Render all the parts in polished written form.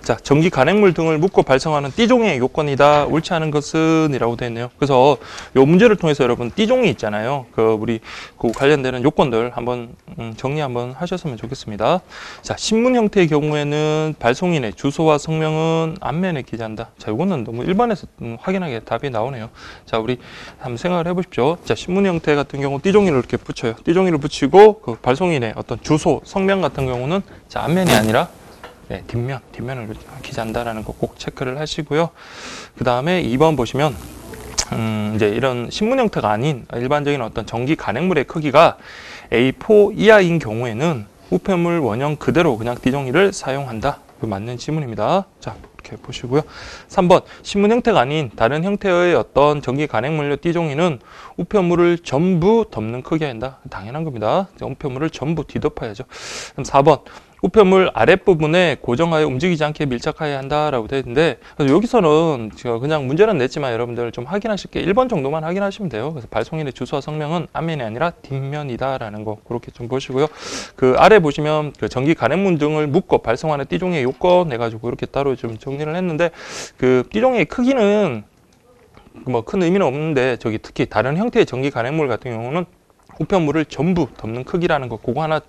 자, 전기 간행물 등을 묶고 발생하는 띠종의 요건이다. 옳지 않은 것은 이라고 되어 있네요. 그래서 요 문제를 통해서 여러분 띠종이 있잖아요. 우리 그 관련되는 요건들 한번 정리 한번 하셨으면 좋겠습니다. 자, 신문 형태의 경우에는 발송인의 주소와 성명은 앞면에 기재한다. 자, 요거는 너무 1번에서 확인하게 답이 나오네요. 자, 우리 한번 생각을 해보십시오. 자, 신문 형태 같은 경우 띠종이를 이렇게 붙여요. 띠종이를 붙이고 그 발송인의 어떤 주소, 성명 같은 경우는 자, 앞면이 아니라 네, 뒷면을 기재한다라는 거 꼭 체크를 하시고요. 그 다음에 2번 보시면 이제 이런 신문 형태가 아닌 일반적인 어떤 전기 간행물의 크기가 A4 이하인 경우에는 우편물 원형 그대로 그냥 띠종이를 사용한다. 맞는 지문입니다. 자, 이렇게 보시고요. 3번 신문 형태가 아닌 다른 형태의 어떤 전기 간행물류 띠종이는 우편물을 전부 덮는 크기가 된다. 당연한 겁니다. 우편물을 전부 뒤덮어야죠. 그럼 4번 우편물 아랫부분에 고정하여 움직이지 않게 밀착하여야 한다라고 되어 있는데, 그래서 여기서는 제가 그냥 문제는 냈지만 여러분들 좀 확인하실 게 1번 정도만 확인하시면 돼요. 그래서 발송인의 주소와 성명은 앞면이 아니라 뒷면이다라는 거 그렇게 좀 보시고요. 그 아래 보시면 그 전기 간행문 등을 묶고 발송하는 띠종의 요건 해가지고 이렇게 따로 좀 정리를 했는데, 그 띠종의 크기는 뭐 큰 의미는 없는데 특히 다른 형태의 전기 간행물 같은 경우는 우편물을 전부 덮는 크기라는 거 그거 하나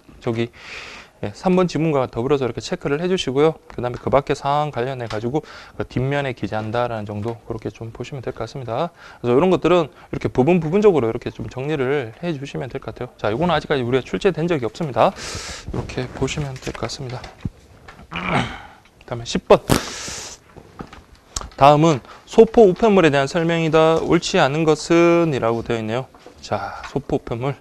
3번 지문과 더불어서 이렇게 체크를 해주시고요. 그 다음에 그 밖에 사항 관련해 가지고 그 뒷면에 기재한다라는 정도 그렇게 좀 보시면 될 것 같습니다. 그래서 이런 것들은 이렇게 부분적으로 이렇게 좀 정리를 해주시면 될 것 같아요. 자, 이거는 아직까지 우리가 출제된 적이 없습니다. 이렇게 보시면 될 것 같습니다. 그다음에 10번. 다음은 소포 우편물에 대한 설명이다. 옳지 않은 것은 이라고 되어 있네요. 자, 소포 우편물.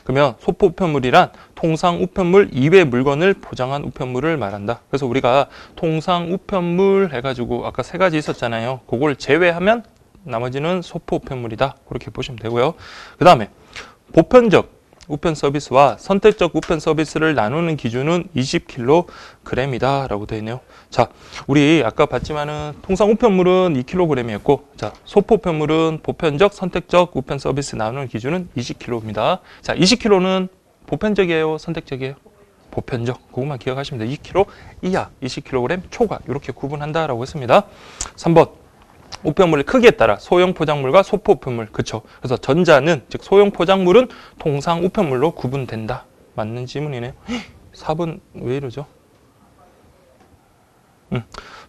그러면 소포 우편물이란 통상 우편물 이외 물건을 포장한 우편물을 말한다. 그래서 우리가 통상 우편물 해가지고 아까 3가지 있었잖아요. 그걸 제외하면 나머지는 소포 우편물이다. 그렇게 보시면 되고요. 그 다음에 보편적 우편 서비스와 선택적 우편 서비스를 나누는 기준은 20kg이다 라고 되어 있네요. 자, 우리 아까 봤지만은 통상 우편물은 2kg이었고, 자, 소포 우편물은 보편적, 선택적 우편 서비스 나누는 기준은 20kg입니다. 자, 20kg는 보편적이에요, 선택적이에요? 보편적. 그것만 기억하시면 돼요. 2kg 이하, 20kg 초과 이렇게 구분한다라고 했습니다. 3번. 우편물의 크기에 따라 소형 포장물과 소포 우편물, 그쵸? 그래서 전자는, 즉 소형 포장물은 통상 우편물로 구분된다. 맞는 지문이네요. 4번 왜 이러죠?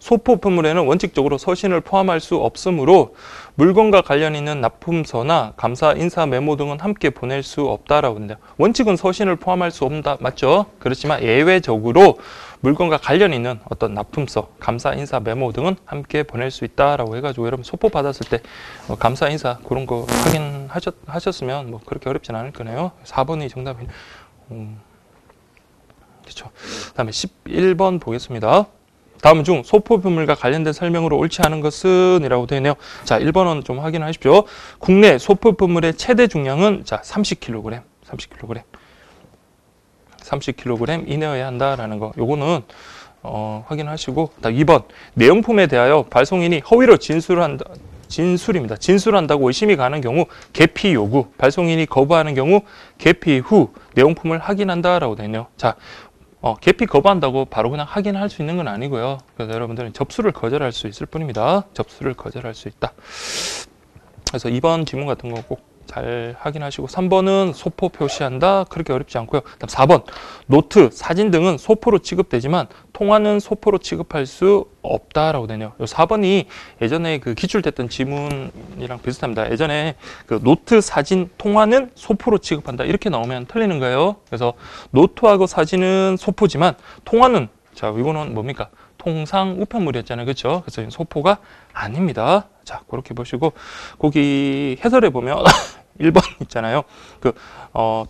소포 우편물에는 원칙적으로 서신을 포함할 수 없으므로 물건과 관련 있는 납품서나 감사 인사 메모 등은 함께 보낼 수 없다라고 합니다. 원칙은 서신을 포함할 수 없다, 맞죠? 그렇지만 예외적으로 물건과 관련 있는 어떤 납품서, 감사 인사 메모 등은 함께 보낼 수 있다라고 해가지고 여러분 소포 받았을 때 감사 인사 그런 거 확인하셨으면 뭐 그렇게 어렵진 않을 거네요. 4번이 정답이네요. 그렇죠. 그다음에 11번 보겠습니다. 다음 중 소포 우편물과 관련된 설명으로 옳지 않은 것은 이라고 되어 있네요. 자, 1번은 좀 확인하십시오. 국내 소포 우편물의 최대 중량은 자 30kg. 30kg 이내여야 한다라는 거. 요거는 확인하시고, 2번 내용품에 대하여 발송인이 허위로 진술한다고 의심이 가는 경우 개피 요구, 발송인이 거부하는 경우 개피 후 내용품을 확인한다라고 되어 있네요. 자, 개피 거부한다고 바로 그냥 확인할 수 있는 건 아니고요. 그래서 여러분들은 접수를 거절할 수 있을 뿐입니다. 접수를 거절할 수 있다. 그래서 2번 지문 같은 거 꼭 잘 확인하시고, 3번은 소포 표시한다. 그렇게 어렵지 않고요. 그다음 4번 노트, 사진 등은 소포로 취급되지만 통화는 소포로 취급할 수 없다라고 되네요. 4번이 예전에 그 기출됐던 지문이랑 비슷합니다. 예전에 그 노트, 사진, 통화는 소포로 취급한다. 이렇게 나오면 틀리는 거예요. 그래서 노트하고 사진은 소포지만 통화는, 자, 이거는 뭡니까? 통상 우편물이었잖아요. 그렇죠? 그래서 소포가 아닙니다. 자, 그렇게 보시고, 거기 해설에 보면 1번 있잖아요.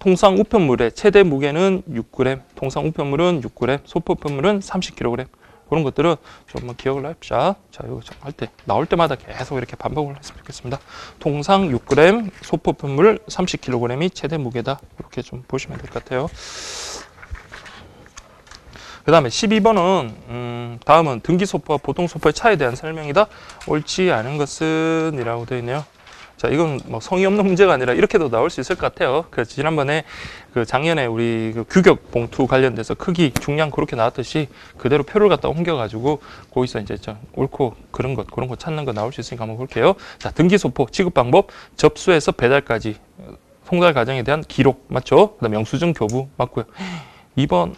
통상 우편물의 최대 무게는 6g, 통상 우편물은 6g, 소포 우편물은 30kg. 그런 것들은 좀 기억을 합시다. 자, 이거 할 때, 나올 때마다 계속 이렇게 반복을 했으면 좋겠습니다. 통상 6g, 소포 우편물 30kg이 최대 무게다. 이렇게 좀 보시면 될 것 같아요. 그 다음에 12번은 다음은 등기소포와 보통소포의 차이에 대한 설명이다. 옳지 않은 것은 이라고 되어 있네요. 자, 이건 뭐 성의 없는 문제가 아니라 이렇게도 나올 수 있을 것 같아요. 그래서 지난번에 그 작년에 우리 그 규격 봉투 관련돼서 크기, 중량 그렇게 나왔듯이 그대로 표를 갖다 옮겨가지고 거기서 이제 옳고 그런 거 찾는 거 나올 수 있으니까 한번 볼게요. 자, 등기소포 지급 방법, 접수에서 배달까지 송달 과정에 대한 기록 맞죠? 그다음 영수증 교부 맞고요. 2번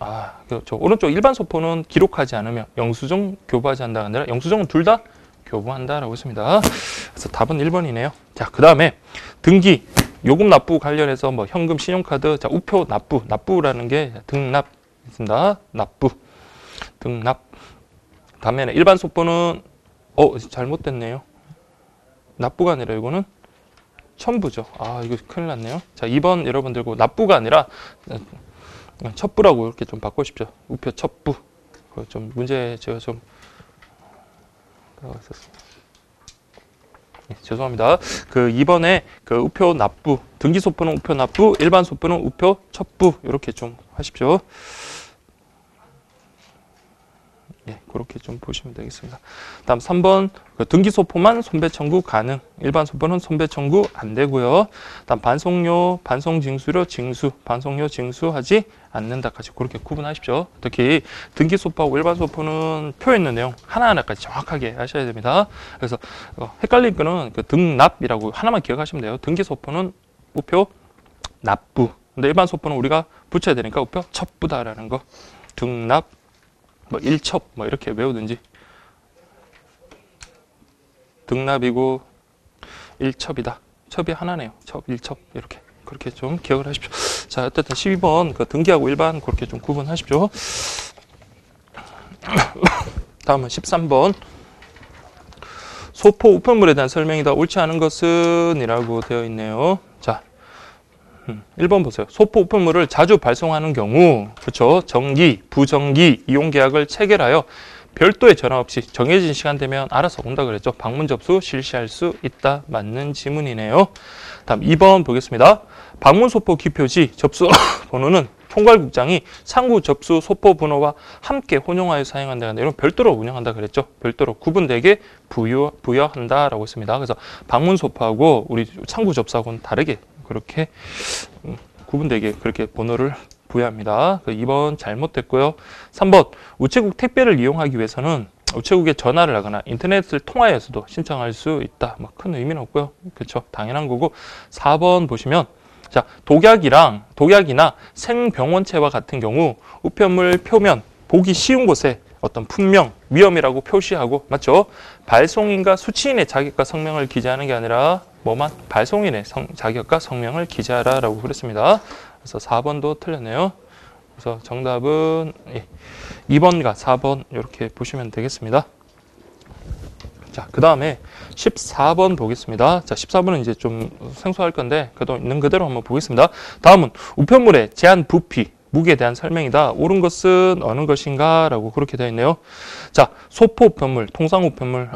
그렇죠. 오른쪽 일반 소포는 기록하지 않으면 영수증 교부하지 한다가 아니라 영수증은 둘 다 교부한다라고 했습니다. 그래서 답은 1번이네요. 자, 그 다음에 등기, 요금 납부 관련해서 뭐 현금, 신용카드, 자, 우표 납부, 납부라는 게 등납 있습니다. 납부, 등납. 다음에는 일반 소포는 잘못됐네요. 납부가 아니라 이거는 첨부죠. 이거 큰일 났네요. 자, 2번 여러분들 그 납부가 아니라 첩부라고 이렇게 좀 바꾸십시오. 우표 첩부. 좀 문제 제가 좀 죄송합니다. 그 2번에 그 우표 납부, 등기 소포는 우표 납부, 일반 소포는 우표 첩부 이렇게 좀 하십시오. 그렇게 좀 보시면 되겠습니다. 다음 3번 그 등기 소포만 손배 청구 가능, 일반 소포는 손배 청구 안 되고요. 다음 반송료, 반송징수료, 징수, 반송료 징수하지 않는다까지 그렇게 구분하십시오. 특히 등기 소포하고 일반 소포는 표에 있는 내용 하나하나까지 정확하게 하셔야 됩니다. 그래서 헷갈릴 거는 그 등납이라고 하나만 기억하시면 돼요. 등기 소포는 우표 납부, 근데 일반 소포는 우리가 붙여야 되니까 우표 첩부다라는 거. 등납 뭐 1첩 뭐 이렇게 외우든지, 등납이고 1첩이다. 첩이 하나네요. 첩, 1첩 이렇게 그렇게 좀 기억을 하십시오. 자, 어쨌든 12번 그 등기하고 일반 그렇게 좀 구분하십시오. 다음은 13번 소포 우편물에 대한 설명이다. 옳지 않은 것은 이라고 되어 있네요. 자, 1번 보세요. 소포 우편물을 자주 발송하는 경우, 그렇죠? 정기, 부정기 이용 계약을 체결하여 별도의 전화 없이 정해진 시간 되면 알아서 온다 그랬죠. 방문 접수 실시할 수 있다. 맞는 지문이네요. 다음 2번 보겠습니다. 방문 소포 기표지 접수 번호는 총괄국장이 상부 접수 소포 번호와 함께 혼용하여 사용한다. 이런 별도로 운영한다 그랬죠. 별도로 구분되게 부여한다라고 했습니다. 그래서 방문 소포하고 우리 상부 접수하고는 다르게 그렇게 구분되게 그렇게 번호를 부여합니다. 2번 잘못됐고요. 3번 우체국 택배를 이용하기 위해서는 우체국에 전화를 하거나 인터넷을 통하여서도 신청할 수 있다. 뭐 큰 의미는 없고요. 그렇죠. 당연한 거고. 4번 보시면 자, 독약이나 생병원체와 같은 경우 우편물 표면 보기 쉬운 곳에 어떤 분명, 위험이라고 표시하고 맞죠? 발송인과 수취인의 자격과 성명을 기재하는 게 아니라 뭐만? 발송인의 자격과 성명을 기재하라라고 그랬습니다. 그래서 4번도 틀렸네요. 그래서 정답은 2번과 4번 이렇게 보시면 되겠습니다. 자, 그 다음에 14번 보겠습니다. 자, 14번은 이제 좀 생소할 건데 그래도 있는 그대로 한번 보겠습니다. 다음은 우편물의 제한 부피, 무게에 대한 설명이다. 옳은 것은 어느 것인가? 라고 그렇게 되어 있네요. 자, 소포 우편물, 통상 우편물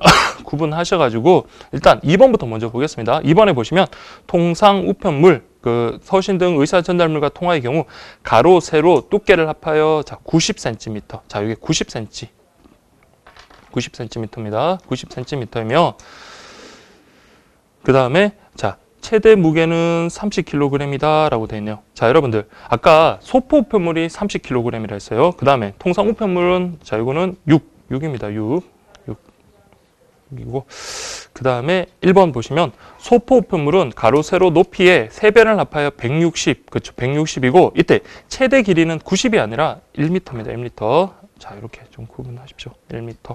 구분하셔가지고 일단 2번부터 먼저 보겠습니다. 2번에 보시면 통상 우편물, 그 서신 등 의사 전달물과 통화의 경우 가로, 세로, 두께를 합하여 자 90cm. 자, 이게 90cm. 90cm입니다. 90cm이며 그 다음에 자 최대 무게는 30kg이다 라고 되어 있네요. 자, 여러분들 아까 소포 우편물이 30kg이라 했어요. 그 다음에 통상 우편물은 자 이거는 6입니다. 6이고 그 다음에 1번 보시면 소포 우편물은 가로 세로 높이의 3배를 합하여 160, 그렇죠? 160이고 이때 최대 길이는 90이 아니라 1m입니다. 1m. 자, 이렇게 좀 구분하십시오. 1m.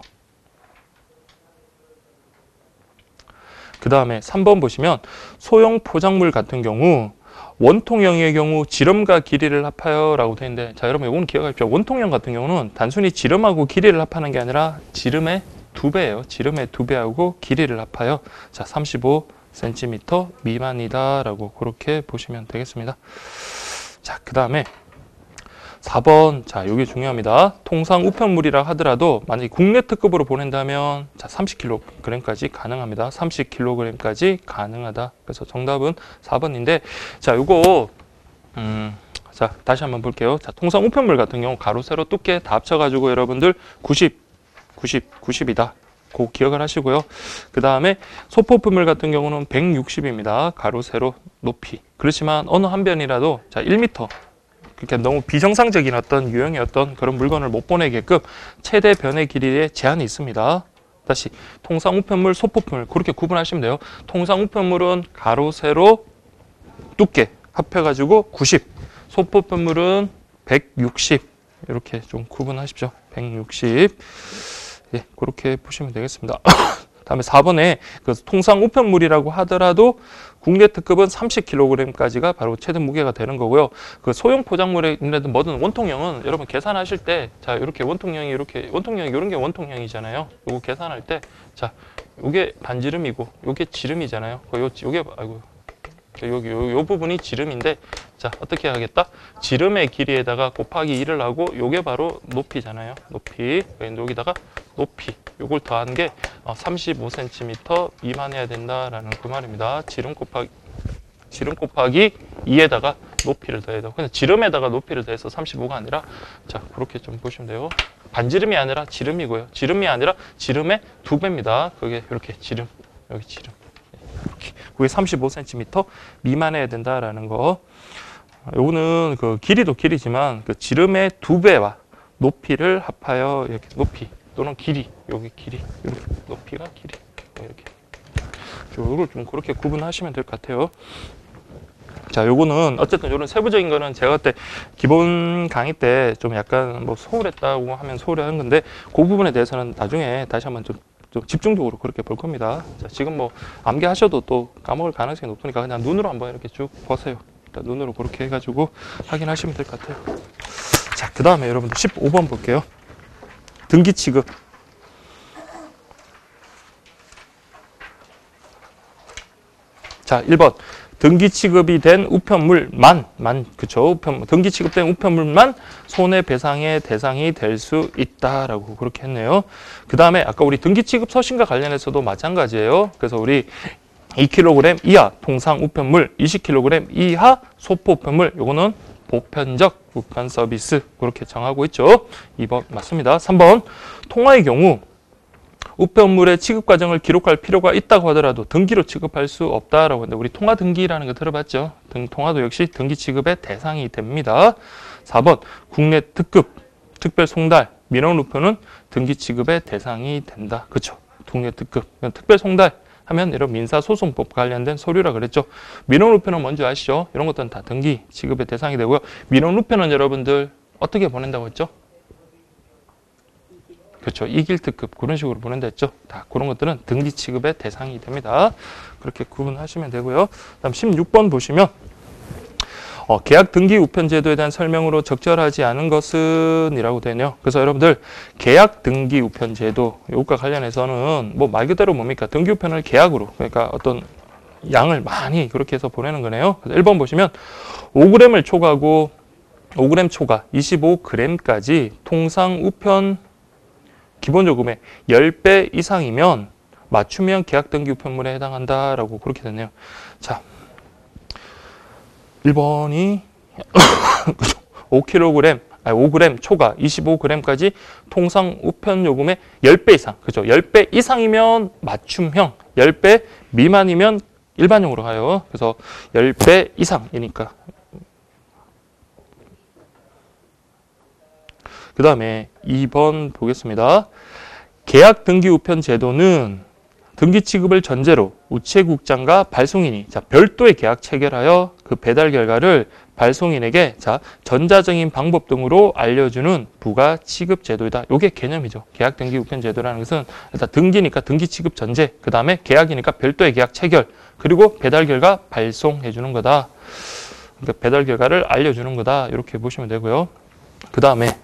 그 다음에 3번 보시면 소형 포장물 같은 경우 원통형의 경우 지름과 길이를 합하여 라고 되어 있는데 자, 여러분 이건 기억하십시오. 원통형 같은 경우는 단순히 지름하고 길이를 합하는 게 아니라 지름의 2배예요. 지름의 2배하고 길이를 합하여 자 35cm 미만이다 라고 그렇게 보시면 되겠습니다. 자, 그 다음에 4번, 자, 이게 중요합니다. 통상 우편물이라 하더라도 만약에 국내 특급으로 보낸다면 자 30kg까지 가능합니다. 30kg까지 가능하다. 그래서 정답은 4번인데 자, 요거 자, 다시 한번 볼게요. 자, 통상 우편물 같은 경우 가로, 세로, 두께 다 합쳐가지고 여러분들 90이다. 그 기억을 하시고요. 그 다음에 소포품을 같은 경우는 160입니다. 가로, 세로, 높이. 그렇지만 어느 한 변이라도 자 1m. 그러니까 너무 비정상적인 어떤 유형의 어떤 그런 물건을 못 보내게끔 최대 변의 길이에 제한이 있습니다. 다시 통상 우편물, 소포품을 그렇게 구분하시면 돼요. 통상 우편물은 가로, 세로, 두께 합해가지고 90. 소포편물은 160. 이렇게 좀 구분하십시오. 160. 예, 그렇게 보시면 되겠습니다. 다음에 4번에 그 통상 우편물이라고 하더라도 국내 특급은 30kg까지가 바로 최대 무게가 되는 거고요. 그 소형 포장물이라든 뭐든 원통형은 여러분 계산하실 때, 자, 이렇게 원통형이 이런 게 원통형이잖아요. 요거 계산할 때, 자, 요게 반지름이고, 요게 지름이잖아요. 요게, 아이고. 요 부분이 지름인데, 자, 어떻게 하겠다? 지름의 길이에다가 곱하기 1을 하고, 요게 바로 높이잖아요. 높이. 여기다가 높이. 요걸 더한 게 35cm 미만해야 된다라는 그 말입니다. 지름 곱하기 2에다가 높이를 더해야 돼요. 근데 지름에다가 높이를 더해서 35가 아니라, 자, 그렇게 좀 보시면 돼요. 반지름이 아니라 지름이고요. 지름이 아니라 지름의 2배입니다. 그게 이렇게 지름, 여기 지름. 이렇게. 그게 35cm 미만해야 된다라는 거. 요거는 그 길이도 길이지만 그 지름의 2배와 높이를 합하여 이렇게 높이 또는 길이, 여기 길이, 이렇게 높이가 길이 이렇게. 요걸 좀 그렇게 구분하시면 될 것 같아요. 자, 요거는 어쨌든 요런 세부적인 거는 제가 그때 기본 강의 때 좀 약간 뭐 소홀했다고 하면 소홀히 하는 건데 그 부분에 대해서는 나중에 다시 한번 좀 집중적으로 그렇게 볼 겁니다. 자, 지금 뭐 암기하셔도 또 까먹을 가능성이 높으니까 그냥 눈으로 한번 이렇게 쭉 보세요. 일단 눈으로 그렇게 해가지고 확인하시면 될 것 같아요. 자, 그 다음에 여러분들 15번 볼게요. 등기 취급. 자, 1번. 등기 취급이 된 우편물만, 그쵸? 등기 취급된 우편물만 손해배상의 대상이 될 수 있다라고 그렇게 했네요. 그 다음에 아까 우리 등기 취급 서신과 관련해서도 마찬가지예요. 그래서 우리 2kg 이하 통상 우편물, 20kg 이하 소포 우편물, 요거는 보편적 우편 서비스 그렇게 정하고 있죠. 2번 맞습니다. 3번 통화의 경우 우편물의 취급 과정을 기록할 필요가 있다고 하더라도 등기로 취급할 수 없다라고 하는데 우리 통화 등기라는 거 들어봤죠? 통화도 역시 등기 취급의 대상이 됩니다. 4번 국내 특급, 특별 송달, 민원 우편은 등기 취급의 대상이 된다. 그렇죠? 국내 특급, 특별 송달 하면 이런 민사소송법 관련된 서류라 그랬죠. 민원 우편은 뭔지 아시죠? 이런 것들은 다 등기 취급의 대상이 되고요. 민원 우편은 여러분들 어떻게 보낸다고 했죠? 그렇죠. 이길 특급 그런 식으로 보낸다 했죠. 다 그런 것들은 등기 취급의 대상이 됩니다. 그렇게 구분하시면 되고요. 다음 16번 보시면 계약 등기 우편 제도에 대한 설명으로 적절하지 않은 것은 이라고 되네요. 그래서 여러분들 계약 등기 우편 제도 이것과 관련해서는 뭐 말 그대로 뭡니까? 등기 우편을 계약으로 그러니까 어떤 양을 많이 그렇게 해서 보내는 거네요. 그래서 1번 보시면 5g을 초과하고 5g 초과 25g까지 통상 우편 기본 요금의 10배 이상이면 맞춤형 계약 등기 우편물에 해당한다라고 그렇게 됐네요. 자, 1번이 5g 초과 25g까지 통상 우편 요금의 10배 이상. 그죠? 10배 이상이면 맞춤형, 10배 미만이면 일반형으로 가요. 그래서 10배 이상이니까. 그 다음에 2번 보겠습니다. 계약 등기 우편 제도는 등기 취급을 전제로 우체국장과 발송인이 별도의 계약 체결하여 그 배달 결과를 발송인에게 전자적인 방법 등으로 알려주는 부가 취급 제도이다. 이게 개념이죠. 계약 등기 우편 제도라는 것은 일단 등기니까 등기 취급 전제, 그 다음에 계약이니까 별도의 계약 체결, 그리고 배달 결과 발송해 주는 거다. 그러니까 배달 결과를 알려주는 거다. 이렇게 보시면 되고요. 그 다음에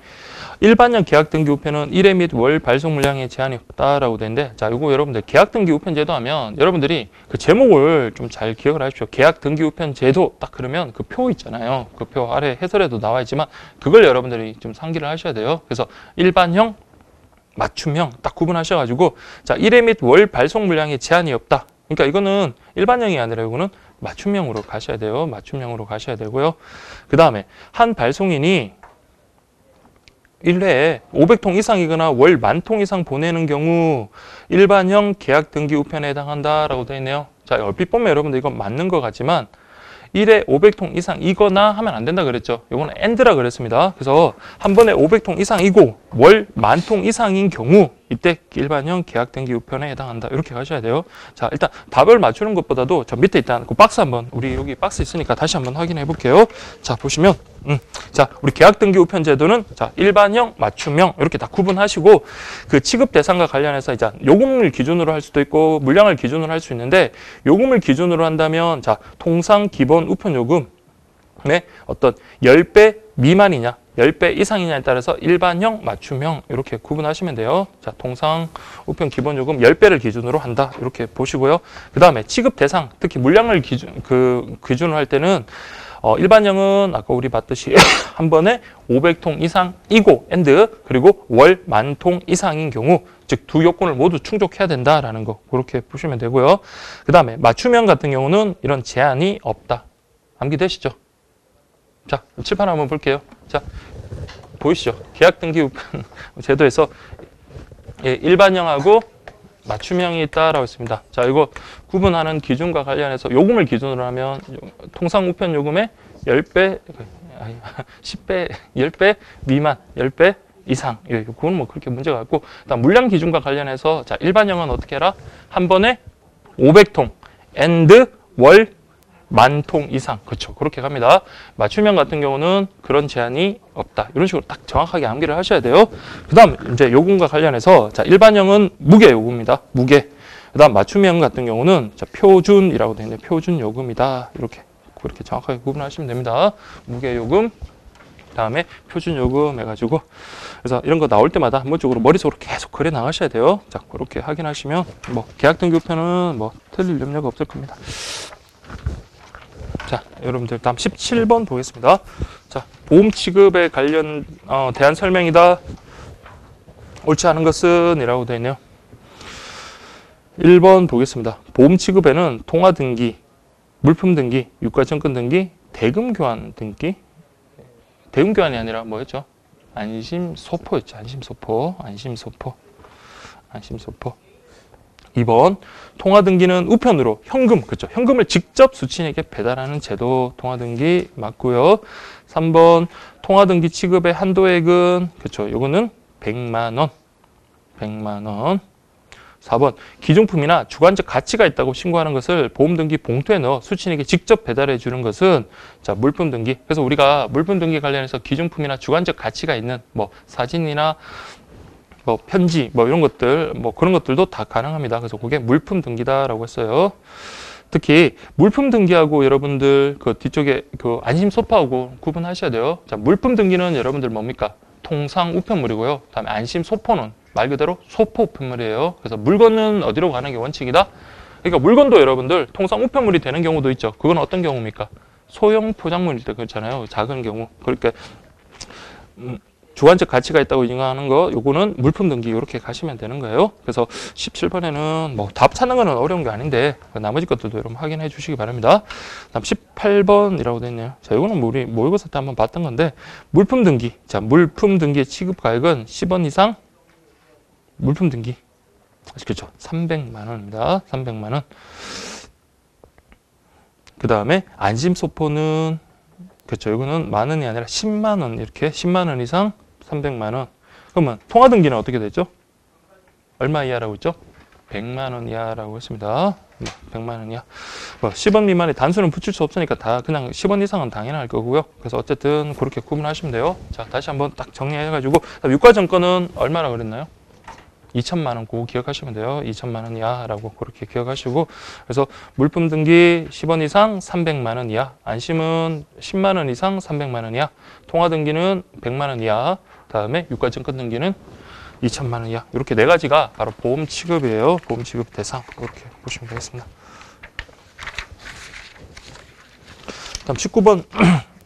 일반형 계약 등기 우편은 1회 및 월 발송 물량에 제한이 없다라고 되는데, 자, 이거 여러분들 계약 등기 우편 제도 하면 여러분들이 그 제목을 좀 잘 기억을 하십시오. 계약 등기 우편 제도 딱 그러면 그 표 있잖아요. 그 표 아래 해설에도 나와 있지만 그걸 여러분들이 좀 상기를 하셔야 돼요. 그래서 일반형, 맞춤형 딱 구분하셔가지고 자, 1회 및 월 발송 물량에 제한이 없다. 그러니까 이거는 일반형이 아니라 이거는 맞춤형으로 가셔야 돼요. 맞춤형으로 가셔야 되고요. 그 다음에 한 발송인이 1회에 500통 이상이거나 월 10,000통 이상 보내는 경우 일반형 계약 등기 우편에 해당한다라고 되어 있네요. 자, 얼핏 보면 여러분들 이건 맞는 것 같지만 1회 500통 이상이거나 하면 안 된다 그랬죠. 요거는 AND라 그랬습니다. 그래서 한 번에 500통 이상이고 월 10,000통 이상인 경우 이때 일반형 계약 등기 우편에 해당한다. 이렇게 가셔야 돼요. 자, 일단 답을 맞추는 것보다도 저 밑에 일단 그 박스 한번 우리 여기 박스 있으니까 다시 한번 확인해 볼게요. 자, 보시면 자, 우리 계약 등기 우편 제도는 자, 일반형, 맞춤형 이렇게 다 구분하시고 그 취급 대상과 관련해서 이제 요금을 기준으로 할 수도 있고 물량을 기준으로 할 수 있는데 요금을 기준으로 한다면 자, 통상 기본 우편 요금의 어떤 10배 미만이냐 10배 이상이냐에 따라서 일반형, 맞춤형 이렇게 구분하시면 돼요. 자, 통상 우편 기본 요금 10배를 기준으로 한다. 이렇게 보시고요. 그다음에 취급 대상, 특히 물량을 기준으로 할 때는 일반형은 아까 우리 봤듯이 한 번에 500통 이상이고 and 그리고 월 10,000통 이상인 경우 즉 두 요건을 모두 충족해야 된다라는 거 그렇게 보시면 되고요. 그다음에 맞춤형 같은 경우는 이런 제한이 없다. 암기되시죠? 자, 칠판 한번 볼게요. 자, 보이시죠? 계약 등기 우편 제도에서 일반형하고 맞춤형이 있다라고 했습니다. 자, 이거 구분하는 기준과 관련해서 요금을 기준으로 하면 통상 우편 요금의 10배, 10배, 10배 미만, 10배 이상. 그건 뭐 그렇게 문제가 없고. 그다음 물량 기준과 관련해서 자, 일반형은 어떻게 해라? 한 번에 500통 and 월 10,000통 이상. 그렇죠. 그렇게 갑니다. 맞춤형 같은 경우는 그런 제한이 없다. 이런 식으로 딱 정확하게 암기를 하셔야 돼요. 그다음 이제 요금과 관련해서 자, 일반형은 무게 요금입니다. 무게. 그다음 맞춤형 같은 경우는 자, 표준이라고 되어 있는데 표준 요금이다. 이렇게 그렇게 정확하게 구분하시면 됩니다. 무게 요금 그다음에 표준 요금 해가지고 그래서 이런 거 나올 때마다 한 번적으로 머릿속으로 계속 그래 나가셔야 돼요. 자, 그렇게 확인하시면 뭐 계약 등기 우편은 뭐 틀릴 염려가 없을 겁니다. 자, 여러분들 다음 17번 보겠습니다. 자, 보험 취급에 관련 대한 설명이다. 옳지 않은 것은 이라고 되어 있네요. 1번 보겠습니다. 보험 취급에는 통화 등기, 물품 등기, 유가증권 등기, 대금 교환 등기. 대금 교환이 아니라 뭐였죠? 안심소포였죠. 안심소포. 2번 통화등기는 우편으로 현금, 그렇죠. 현금을 직접 수취인에게 배달하는 제도 통화등기 맞고요. 3번 통화등기 취급의 한도액은 그렇죠. 요거는 100만 원. 100만 원. 4번 기종품이나 주관적 가치가 있다고 신고하는 것을 보험등기 봉투에 넣어 수취인에게 직접 배달해 주는 것은 자, 물품등기. 그래서 우리가 물품등기 관련해서 기종품이나 주관적 가치가 있는 뭐 사진이나 뭐 편지 뭐 이런 것들 뭐 그런 것들도 다 가능합니다. 그래서 그게 물품 등기다라고 했어요. 특히 물품 등기하고 여러분들 그 뒤쪽에 그 안심 소포하고 구분하셔야 돼요. 자, 물품 등기는 여러분들 뭡니까? 통상 우편물이고요. 그다음에 안심 소포는 말 그대로 소포 우편물이에요. 그래서 물건은 어디로 가는 게 원칙이다? 그러니까 물건도 여러분들 통상 우편물이 되는 경우도 있죠. 그건 어떤 경우입니까? 소형 포장물일 때 그렇잖아요. 작은 경우. 그러니까 주관적 가치가 있다고 인정하는 거, 요거는 물품 등기 이렇게 가시면 되는 거예요. 그래서 17번에는 뭐 답 찾는 거는 어려운 게 아닌데 나머지 것들도 여러분 확인해 주시기 바랍니다. 다음 18번이라고 되어 있네요. 자, 이거는 뭐 우리 모의고사 때 한번 봤던 건데 물품 등기. 자, 물품 등기의 취급 가액은 10원 이상 물품 등기. 그렇죠. 300만 원입니다. 300만 원. 그 다음에 안심소포는 그렇죠. 이거는 만 원이 아니라 10만 원 이렇게 10만 원 이상 300만 원. 그러면 통화등기는 어떻게 되죠? 얼마 이하라고 했죠? 100만 원 이하라고 했습니다. 100만 원 이하. 뭐 10원 미만의 단수는 붙일 수 없으니까 다 그냥 10원 이상은 당연할 거고요. 그래서 어쨌든 그렇게 구분하시면 돼요. 자, 다시 한번 딱 정리해가지고 유가증권은 얼마나 그랬나요? 2천만 원 그거 기억하시면 돼요. 2천만 원 이하라고 그렇게 기억하시고 그래서 물품 등기 10원 이상 300만 원 이하, 안심은 10만 원 이상 300만 원 이하, 통화 등기는 100만 원 이하, 다음에 유가증권 등기는 2천만 원 이하. 이렇게 네 가지가 바로 보험 취급이에요. 보험 취급 대상 그렇게 보시면 되겠습니다. 다음 19번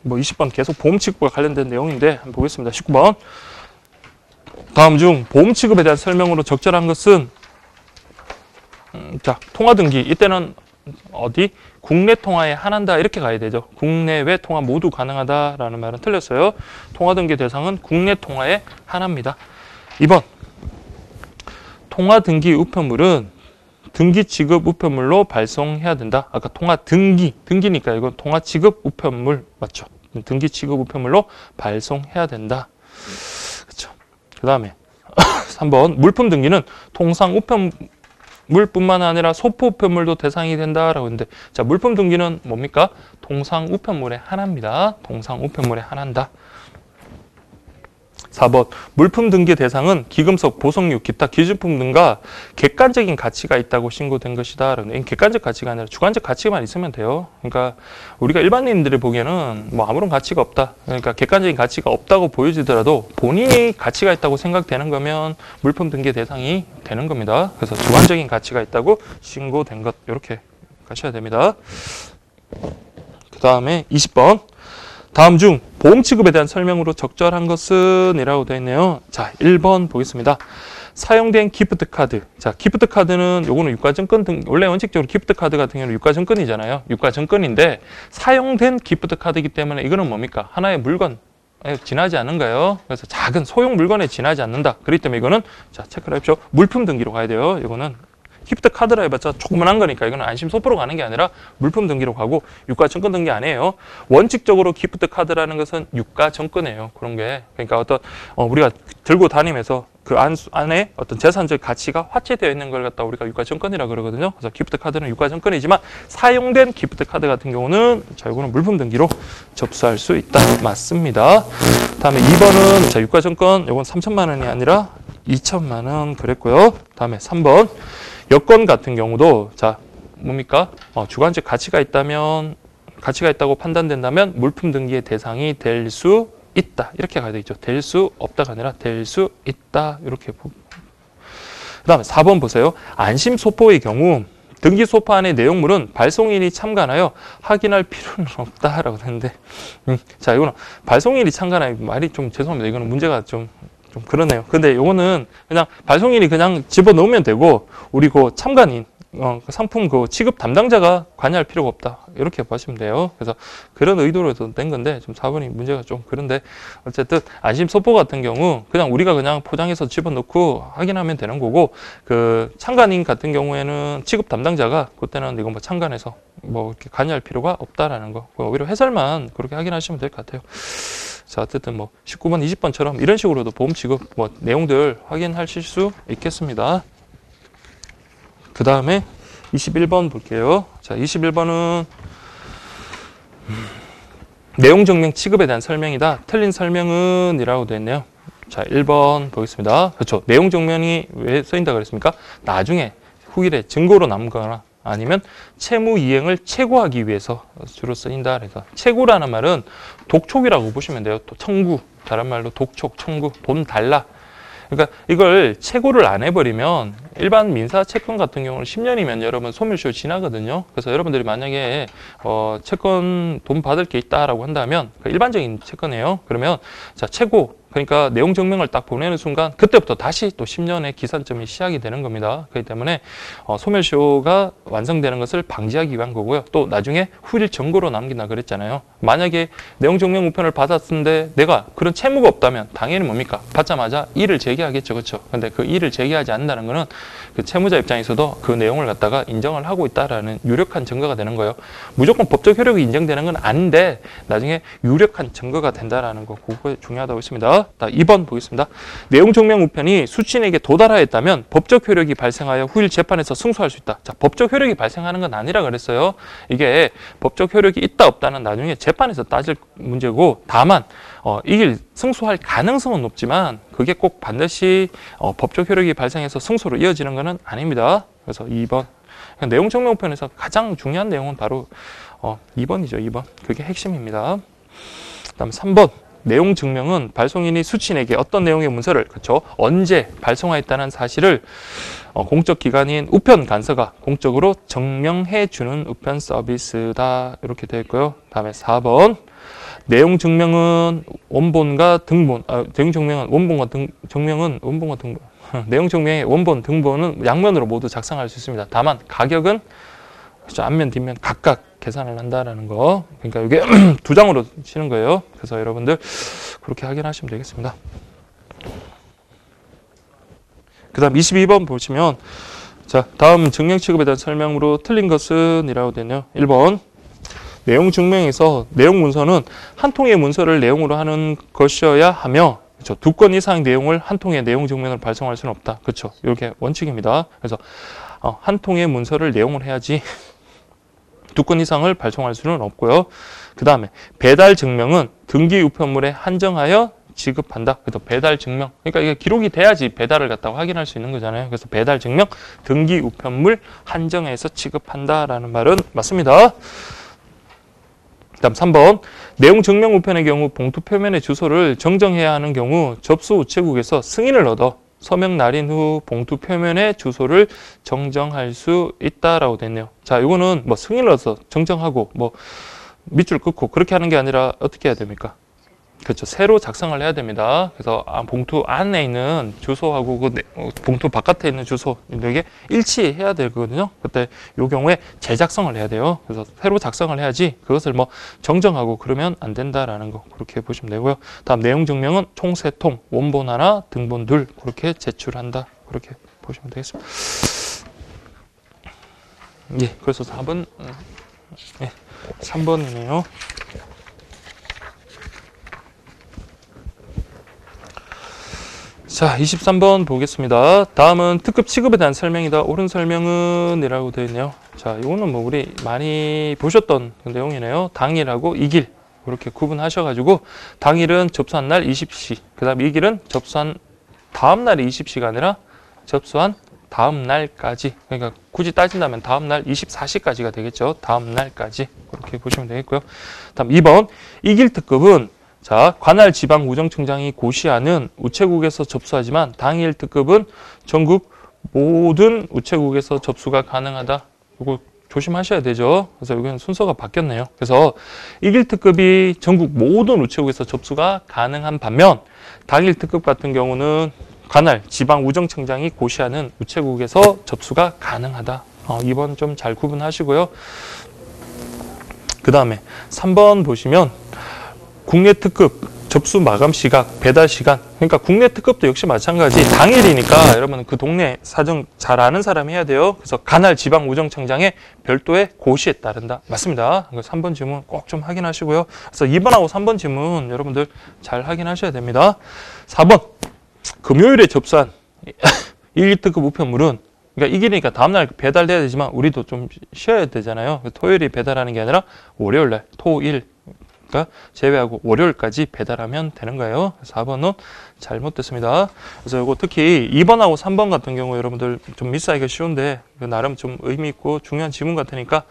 뭐 20번 계속 보험 취급과 관련된 내용인데 한번 보겠습니다. 19번 다음 중 보험 취급에 대한 설명으로 적절한 것은 자, 통화 등기. 이때는 어디? 국내 통화에 한한다 이렇게 가야 되죠. 국내외 통화 모두 가능하다라는 말은 틀렸어요. 통화 등기 대상은 국내 통화에 한합니다. 2번 통화 등기 우편물은 등기 취급 우편물로 발송해야 된다. 아까 통화 등기니까 이건 통화 취급 우편물 맞죠? 등기 취급 우편물로 발송해야 된다. 그렇죠. 그다음에 3번 물품 등기는 통상 우편물뿐만 아니라 소포 우편물도 대상이 된다라고 했는데 자, 물품 등기는 뭡니까? 통상 우편물의 하나입니다. 통상 우편물의 하나인다. 4번 물품 등기 대상은 기금속, 보석류, 기타 기준품 등과 객관적인 가치가 있다고 신고된 것이다. 객관적 가치가 아니라 주관적 가치만 있으면 돼요. 그러니까 우리가 일반인들이 보기에는 뭐 아무런 가치가 없다. 그러니까 객관적인 가치가 없다고 보여지더라도 본인이 가치가 있다고 생각되는 거면 물품 등기 대상이 되는 겁니다. 그래서 주관적인 가치가 있다고 신고된 것 이렇게 가셔야 됩니다. 그 다음에 20번 다음 중 보험 취급에 대한 설명으로 적절한 것은 이라고 되어 있네요. 자, 1번 보겠습니다. 사용된 기프트 카드. 자, 기프트 카드는 요거는 유가증권 등 원래 원칙적으로 기프트 카드 같은 경우는 유가증권이잖아요. 유가증권인데 사용된 기프트 카드이기 때문에 이거는 뭡니까? 하나의 물건에 지나지 않는가요? 그래서 작은 소형 물건에 지나지 않는다. 그렇기 때문에 이거는 자, 체크를 해보십시오. 물품 등기로 가야 돼요. 이거는 기프트 카드라 해봤자 조그만한 거니까 이거는 안심 소포로 가는 게 아니라 물품 등기로 가고 유가증권 등기 아니에요. 원칙적으로 기프트 카드라는 것은 유가증권이에요. 그런 게 그러니까 어떤 우리가 들고 다니면서 그 안에 어떤 재산적 가치가 화체되어 있는 걸 갖다 우리가 유가증권이라 그러거든요. 그래서 기프트 카드는 유가증권이지만 사용된 기프트 카드 같은 경우는 자 이거는 물품 등기로 접수할 수 있다. 맞습니다. 다음에 2번은 자 유가증권 이건 3천만 원이 아니라 2천만 원 그랬고요. 다음에 3번 여권 같은 경우도 자 뭡니까? 주관적 가치가 있다고 판단된다면 물품 등기의 대상이 될 수 있다. 이렇게 가야 되겠죠. 될 수 없다가 아니라 될 수 있다. 이렇게 보고. 그다음에 4번 보세요. 안심 소포의 경우 등기 소포 안의 내용물은 발송인이 참관하여 확인할 필요는 없다라고 했는데 자 이거는 발송인이 참관하여 말이 좀 죄송합니다. 이거는 문제가 좀 그러네요. 근데 요거는 그냥 발송인이 그냥 집어넣으면 되고 우리 그 참관인 상품 그 취급 담당자가 관여할 필요가 없다. 이렇게 보시면 돼요. 그래서 그런 의도로 된 건데 좀 4번이 문제가 좀 그런데 어쨌든 안심 소포 같은 경우 그냥 우리가 그냥 포장해서 집어넣고 확인하면 되는 거고 그 참관인 같은 경우에는 취급 담당자가 그때는 이거 뭐 참관해서 뭐 이렇게 관여할 필요가 없다라는 거. 오히려 해설만 그렇게 확인하시면 될 것 같아요. 자, 어쨌든 뭐 19번, 20번처럼 이런 식으로도 보험 취급 뭐 내용들 확인하실 수 있겠습니다. 그 다음에 21번 볼게요. 자, 21번은 내용 증명 취급에 대한 설명이다. 틀린 설명은 이라고 되어 있네요. 자, 1번 보겠습니다. 그렇죠. 내용 증명이 왜 쓰인다 그랬습니까? 나중에 후일에 증거로 남거나 아니면 채무 이행을 최고하기 위해서 주로 쓰인다. 그래서 최고라는 말은 독촉이라고 보시면 돼요. 또 청구, 다른 말로 독촉, 청구, 돈 달라. 그러니까 이걸 최고를 안 해버리면 일반 민사 채권 같은 경우는 10년이면 여러분 소멸시효 지나거든요. 그래서 여러분들이 만약에 채권 돈 받을 게 있다라고 한다면 일반적인 채권이에요. 그러면 자 최고 그러니까 내용 증명을 딱 보내는 순간 그때부터 다시 또 10년의 기산점이 시작이 되는 겁니다. 그렇기 때문에 소멸시효가 완성되는 것을 방지하기 위한 거고요. 또 나중에 후일 정고로 남긴다 그랬잖아요. 만약에 내용 증명 우편을 받았는데 내가 그런 채무가 없다면 당연히 뭡니까? 받자마자 이의를 제기하겠죠. 그렇죠? 근데 그 이의를 제기하지 않는다는 거는 그 채무자 입장에서도 그 내용을 갖다가 인정을 하고 있다라는 유력한 증거가 되는 거예요. 무조건 법적 효력이 인정되는 건 아닌데 나중에 유력한 증거가 된다라는 거 그거 중요하다고 했습니다. 2번 보겠습니다. 내용 증명 우편이 수취인에게 도달하였다면 법적 효력이 발생하여 후일 재판에서 승소할 수 있다. 자, 법적 효력이 발생하는 건 아니라 그랬어요. 이게 법적 효력이 있다 없다는 나중에 재판에서 따질 문제고 다만 이길 승소할 가능성은 높지만 그게 꼭 반드시 법적 효력이 발생해서 승소로 이어지는 것은 아닙니다. 그래서 2번 내용 증명 우편에서 가장 중요한 내용은 바로 2번이죠. 2번 그게 핵심입니다. 그다음 3번 내용 증명은 발송인이 수취인에게 어떤 내용의 문서를 그렇죠 언제 발송하였다는 사실을 공적 기관인 우편 간서가 공적으로 증명해 주는 우편 서비스다 이렇게 되어 있고요. 다음에 4번 내용 증명은 원본과 등본 내용 증명은 원본과 등본 내용 증명의 원본 등본은 양면으로 모두 작성할 수 있습니다. 다만 가격은 그렇죠? 앞면 뒷면 각각 계산을 한다라는 거. 그러니까 이게 두 장으로 치는 거예요. 그래서 여러분들 그렇게 확인하시면 되겠습니다. 그 다음 22번 보시면 자, 다음 증명 취급에 대한 설명으로 틀린 것은 이라고 되네요. 1번 내용 증명에서 내용 문서는 한 통의 문서를 내용으로 하는 것이어야 하며 그렇죠. 2건 이상 내용을 한 통의 내용 증명을 발송할 수는 없다. 그렇죠. 이렇게 원칙입니다. 그래서 한 통의 문서를 내용을 해야지 2건 이상을 발송할 수는 없고요. 그 다음에 배달 증명은 등기 우편물에 한정하여 지급한다. 그래서 배달 증명. 그러니까 이게 기록이 돼야지 배달을 갖다가 확인할 수 있는 거잖아요. 그래서 배달 증명, 등기 우편물 한정해서 지급한다라는 말은 맞습니다. 다음 3번 내용 증명 우편의 경우 봉투 표면의 주소를 정정해야 하는 경우 접수 우체국에서 승인을 얻어 서명 날인 후 봉투 표면의 주소를 정정할 수 있다라고 됐네요. 자, 이거는 뭐 승인을 얻어서 정정하고 뭐 밑줄 끊고 그렇게 하는 게 아니라 어떻게 해야 됩니까? 그렇죠. 새로 작성을 해야 됩니다. 그래서 봉투 안에 있는 주소하고 그 봉투 바깥에 있는 주소 이게 일치해야 되거든요. 그때 이 경우에 재작성을 해야 돼요. 그래서 새로 작성을 해야지 그것을 뭐 정정하고 그러면 안 된다라는 거 그렇게 보시면 되고요. 다음 내용 증명은 총 3통, 원본 하나, 등본 2 그렇게 제출한다. 그렇게 보시면 되겠습니다. 예, 그래서 4번, 예, 3번이네요. 자, 23번 보겠습니다. 다음은 특급 취급에 대한 설명이다. 옳은 설명은 이라고 되어 있네요. 자, 이거는 뭐 우리 많이 보셨던 내용이네요. 당일하고 이길 이렇게 구분하셔가지고 당일은 접수한 날 20시, 그 다음 이길은 접수한 다음 날이 20시가 아니라 접수한 다음 날까지. 그러니까 굳이 따진다면 다음 날 24시까지가 되겠죠. 다음 날까지 그렇게 보시면 되겠고요. 다음 2번 이길 특급은 자, 관할 지방 우정청장이 고시하는 우체국에서 접수하지만 당일 특급은 전국 모든 우체국에서 접수가 가능하다. 이거 조심하셔야 되죠. 그래서 여기는 순서가 바뀌었네요. 그래서 이길 특급이 전국 모든 우체국에서 접수가 가능한 반면 당일 특급 같은 경우는 관할 지방 우정청장이 고시하는 우체국에서 접수가 가능하다. 2번 좀 잘 구분하시고요. 그 다음에 3번 보시면 국내 특급 접수 마감 시각, 배달 시간. 그러니까 국내 특급도 역시 마찬가지. 당일이니까 여러분 그 동네 사정 잘 아는 사람이 해야 돼요. 그래서 관할 지방 우정청장의 별도의 고시에 따른다. 맞습니다. 3번 질문 꼭 좀 확인하시고요. 그래서 2번하고 3번 질문 여러분들 잘 확인하셔야 됩니다. 4번 금요일에 접수한 1, 2특급 우편물은 그러니까 이기니까 다음날 배달돼야 되지만 우리도 좀 쉬어야 되잖아요. 토요일에 배달하는 게 아니라 월요일날 토일 제외하고 월요일까지 배달하면 되는 거예요. 4번은 잘못됐습니다. 그래서 이거 특히 2번하고 3번 같은 경우 여러분들 좀 미스하기가 쉬운데 나름 좀 의미 있고 중요한 지문 같으니까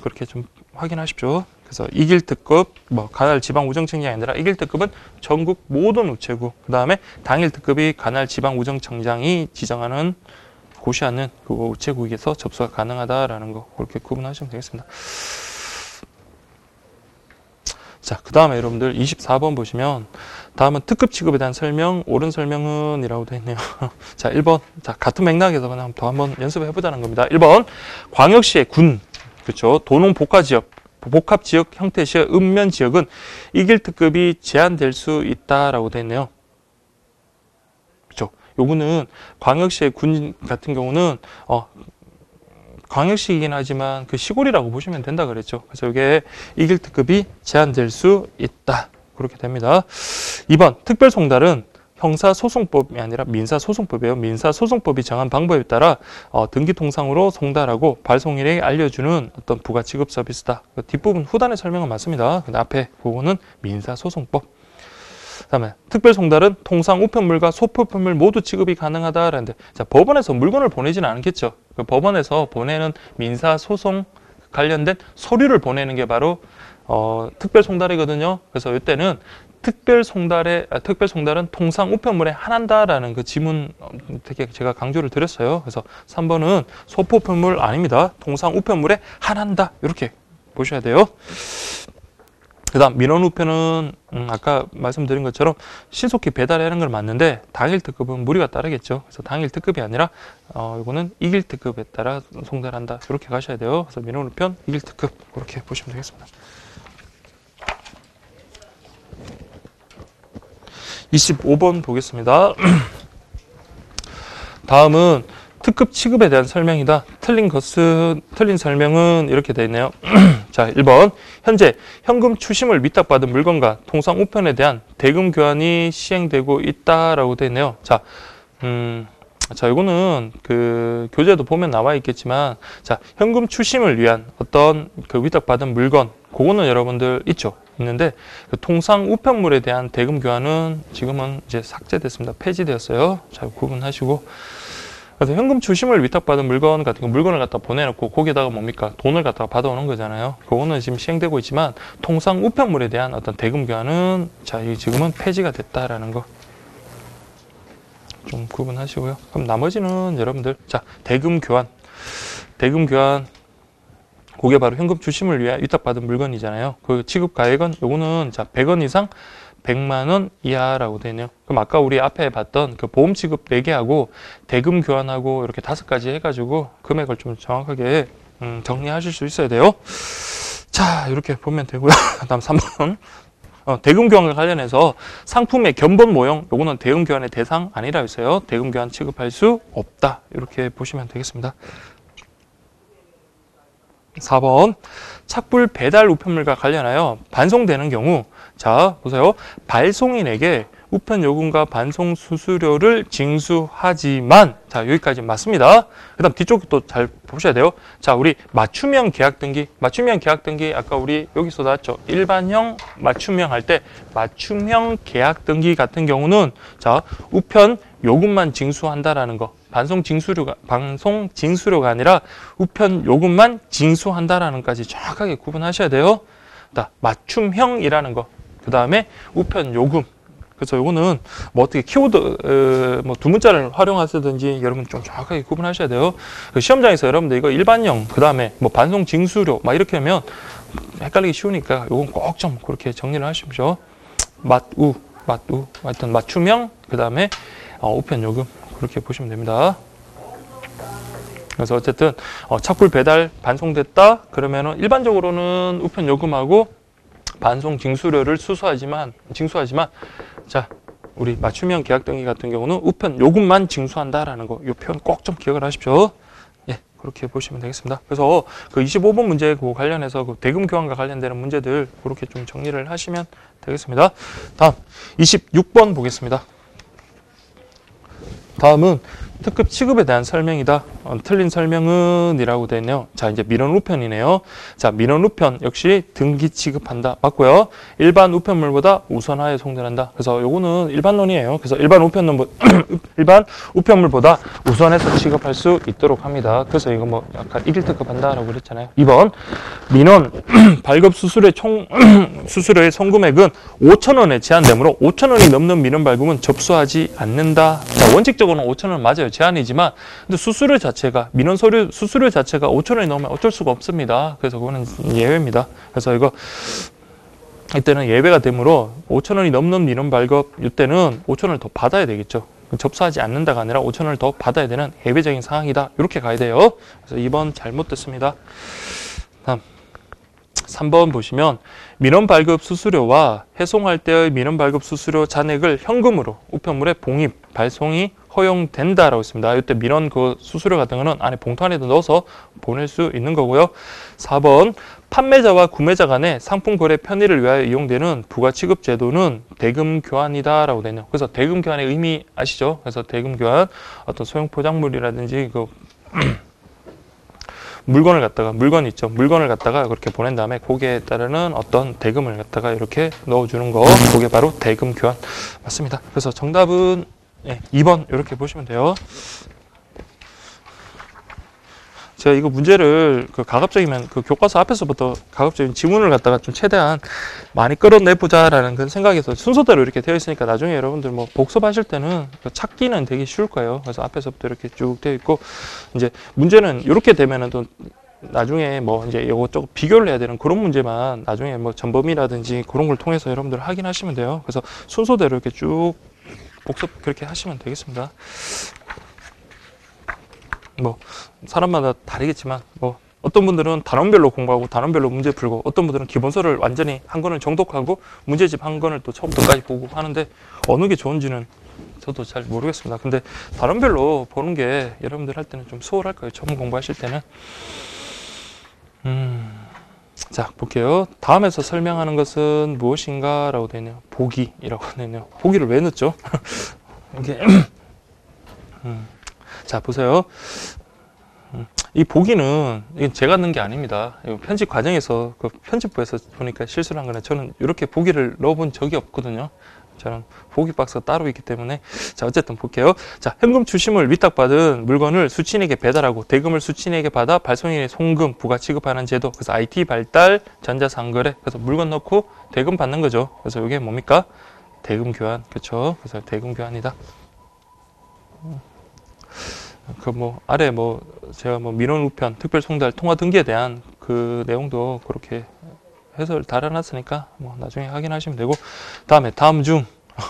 그렇게 좀 확인하십시오. 그래서 이길 특급, 뭐 관할 지방 우정청장이 아니라 이길 특급은 전국 모든 우체국, 그 다음에 당일 특급이 관할 지방 우정청장이 지정하는 고시하는 그 우체국에서 접수가 가능하다라는 거 그렇게 구분하시면 되겠습니다. 자, 그 다음에 여러분들 24번 보시면 다음은 특급 취급에 대한 설명, 옳은 설명은 이라고 되어 있네요. 자, 1번. 자, 같은 맥락에서 그냥 더 한번 연습해 보자는 겁니다. 1번. 광역시의 군, 그렇죠. 도농 복합 지역 형태시의 읍면 지역은 이길 특급이 제한될 수 있다라고 되어 있네요. 그렇죠. 요거는 광역시의 군 같은 경우는 광역시이긴 하지만 그 시골이라고 보시면 된다 그랬죠. 그래서 이게 이길 특급이 제한될 수 있다. 그렇게 됩니다. 2번 특별송달은 형사소송법이 아니라 민사소송법이에요. 민사소송법이 정한 방법에 따라 등기통상으로 송달하고 발송일에 알려주는 어떤 부가지급 서비스다. 그 뒷부분 후단의 설명은 맞습니다. 근데 앞에 그거는 민사소송법. 그다음에 특별송달은 통상 우편물과 소표품을 모두 지급이 가능하다라는데, 자, 법원에서 물건을 보내지는 않겠죠. 그 법원에서 보내는 민사소송 관련된 서류를 보내는 게 바로 특별송달이거든요. 그래서 이때는 특별송달은 통상 우편물에 한한다라는 그 지문 되게 제가 강조를 드렸어요. 그래서 3번은 소표품물 아닙니다. 통상 우편물에 한한다 이렇게 보셔야 돼요. 그 다음 민원 우편은 아까 말씀드린 것처럼 신속히 배달하는 건 맞는데 당일 특급은 무리가 따르겠죠. 그래서 당일 특급이 아니라 이거는 이길 특급에 따라 송달한다. 이렇게 가셔야 돼요. 그래서 민원 우편 이길 특급 그렇게 보시면 되겠습니다. 25번 보겠습니다. 다음은 특급 취급에 대한 설명이다. 틀린 설명은 이렇게 되어 있네요. 자, 1번. 현재 현금 추심을 위탁받은 물건과 통상 우편에 대한 대금 교환이 시행되고 있다라고 되어 있네요. 자, 이거는 그 교재도 보면 나와 있겠지만, 자, 현금 추심을 위한 어떤 그 위탁받은 물건, 그거는 여러분들 있는데, 그 통상 우편물에 대한 대금 교환은 지금은 이제 삭제됐습니다. 폐지되었어요. 자, 구분하시고. 그래서 현금 추심을 위탁받은 물건 같은 거 물건을 갖다 보내놓고 거기에다가 뭡니까? 돈을 갖다가 받아오는 거잖아요. 그거는 지금 시행되고 있지만 통상 우편물에 대한 어떤 대금 교환은 자, 지금은 폐지가 됐다라는 거 좀 구분하시고요. 그럼 나머지는 여러분들 자, 대금 교환 그게 바로 현금 추심을 위해 위탁받은 물건이잖아요. 그 지급 가액은 요거는 자, 100원 이상 100만 원 이하라고 되네요. 그럼 아까 우리 앞에 봤던 그 보험 지급 4개하고 대금 교환하고 이렇게 5가지 해가지고 금액을 좀 정확하게 정리하실 수 있어야 돼요. 자, 이렇게 보면 되고요. 다음 3번. 대금 교환과 관련해서 상품의 견본 모형, 요거는 대금 교환의 대상 아니라 했어요. 대금 교환 취급할 수 없다. 이렇게 보시면 되겠습니다. 4번. 착불 배달 우편물과 관련하여 반송되는 경우, 자, 보세요. 발송인에게 우편 요금과 반송 수수료를 징수하지만, 자, 여기까지 맞습니다. 그 다음 뒤쪽도 잘 보셔야 돼요. 자, 우리 맞춤형 계약 등기, 아까 우리 여기서 나왔죠. 일반형, 맞춤형 할 때, 맞춤형 계약 등기 같은 경우는, 자, 우편 요금만 징수한다라는 거. 반송 징수료가 아니라 우편 요금만 징수한다라는 것까지 정확하게 구분하셔야 돼요. 맞춤형이라는 거. 그 다음에 우편 요금. 그래서 요거는 뭐 어떻게 키워드 뭐 두 문자를 활용하시든지 여러분 좀 정확하게 구분하셔야 돼요. 그 시험장에서 여러분들 이거 일반형, 그 다음에 뭐 반송 징수료 막 이렇게 하면 헷갈리기 쉬우니까 요건 꼭 좀 그렇게 정리를 하십시오. 하여튼 맞춤형, 그 다음에 우편 요금 그렇게 보시면 됩니다. 그래서 어쨌든 착불 배달 반송됐다 그러면은 일반적으로는 우편 요금하고 반송 징수료를 징수하지만 자, 우리 맞춤형 계약 등기 같은 경우는 우편 요금만 징수한다라는 거, 이 표현 꼭 좀 기억을 하십시오. 예, 그렇게 보시면 되겠습니다. 그래서 그 25번 문제 그 관련해서 그 대금 교환과 관련되는 문제들 그렇게 좀 정리를 하시면 되겠습니다. 다음 26번 보겠습니다. 다음은 특급 취급에 대한 설명이다. 틀린 설명은 이라고 되어 있네요. 자, 이제 민원 우편이네요. 자, 민원 우편 역시 등기 취급한다. 맞고요. 일반 우편물보다 우선하에 송달한다. 그래서 요거는 일반론이에요. 그래서 일반 우편물보다 우선해서 취급할 수 있도록 합니다. 그래서 이거 뭐 약간 이길 특급한다라고 그랬잖아요. 2번 민원 발급 수수료의 수수료의 송금액은 5,000원에 제한되므로 5,000원이 넘는 민원 발급은 접수하지 않는다. 자, 원칙적으로는 5,000원 맞아요. 제한이지만 근데 수수료 자체가 민원 서류 수수료 자체가 5,000원이 넘으면 어쩔 수가 없습니다. 그래서 그거는 예외입니다. 그래서 이때는 예외가 되므로 5,000원이 넘는 민원 발급 이때는 5,000원을 더 받아야 되겠죠. 접수하지 않는다가 아니라 5,000원을 더 받아야 되는 예외적인 상황이다. 이렇게 가야 돼요. 그래서 2번 잘못됐습니다. 다음 3번 보시면 민원 발급 수수료와 해송할 때의 민원 발급 수수료 잔액을 현금으로 우편물에 봉입, 발송이 허용된다라고 했습니다. 이때 민원 그 수수료 같은 거는 안에 봉투 안에도 넣어서 보낼 수 있는 거고요. 4번 판매자와 구매자 간의 상품 거래 편의를 위하여 이용되는 부가취급 제도는 대금 교환이다라고 되네요. 그래서 대금 교환의 의미 아시죠? 그래서 대금 교환 어떤 소형 포장물이라든지 그 물건 있죠. 물건을 갖다가 그렇게 보낸 다음에 거기에 따르는 어떤 대금을 갖다가 이렇게 넣어주는 거, 그게 바로 대금 교환 맞습니다. 그래서 정답은 2번 이렇게 보시면 돼요. 제가 이거 문제를 그 가급적이면 그 교과서 앞에서부터 가급적인 지문을 갖다가 좀 최대한 많이 끌어내보자라는 그런 생각에서 순서대로 이렇게 되어 있으니까 나중에 여러분들 뭐 복습하실 때는 찾기는 되게 쉬울 거예요. 그래서 앞에서부터 이렇게 쭉 되어 있고 이제 문제는 이렇게 되면은 또 나중에 뭐 이제 이것저것 비교를 해야 되는 그런 문제만 나중에 뭐 전범위라든지 그런 걸 통해서 여러분들 확인하시면 돼요. 그래서 순서대로 이렇게 쭉 복습 그렇게 하시면 되겠습니다. 뭐 사람마다 다르겠지만 뭐 어떤 분들은 단원별로 공부하고 단원별로 문제 풀고 어떤 분들은 기본서를 완전히 한 권을 정독하고 문제집 한 권을 또 처음부터까지 보고 하는데 어느 게 좋은지는 저도 잘 모르겠습니다. 근데 단원별로 보는 게 여러분들 할 때는 좀 수월할 거예요. 처음 공부하실 때는. 자, 볼게요. 다음에서 설명하는 것은 무엇인가? 라고 되어 있네요. 보기라고 되어 있네요. 보기를 왜 넣었죠? 이게 자, 보세요. 이 보기는 이건 제가 넣은 게 아닙니다. 편집 과정에서 그 편집부에서 보니까 실수를 한 거는 저는 이렇게 보기를 넣어본 적이 없거든요. 저는 보기 박스가 따로 있기 때문에. 자, 어쨌든 볼게요. 자, 현금 추심을 위탁받은 물건을 수취인에게 배달하고 대금을 수취인에게 받아 발송인의 송금, 부가 취급하는 제도. 그래서 IT 발달, 전자상거래. 그래서 물건 넣고 대금 받는 거죠. 그래서 이게 뭡니까? 대금 교환. 그렇죠? 그래서 대금 교환이다. 그 뭐 아래 뭐 제가 뭐 민원 우편, 특별 송달, 통화 등기에 대한 그 내용도 그렇게 해설 달아놨으니까 뭐 나중에 확인하시면 되고. 다음에 다음 중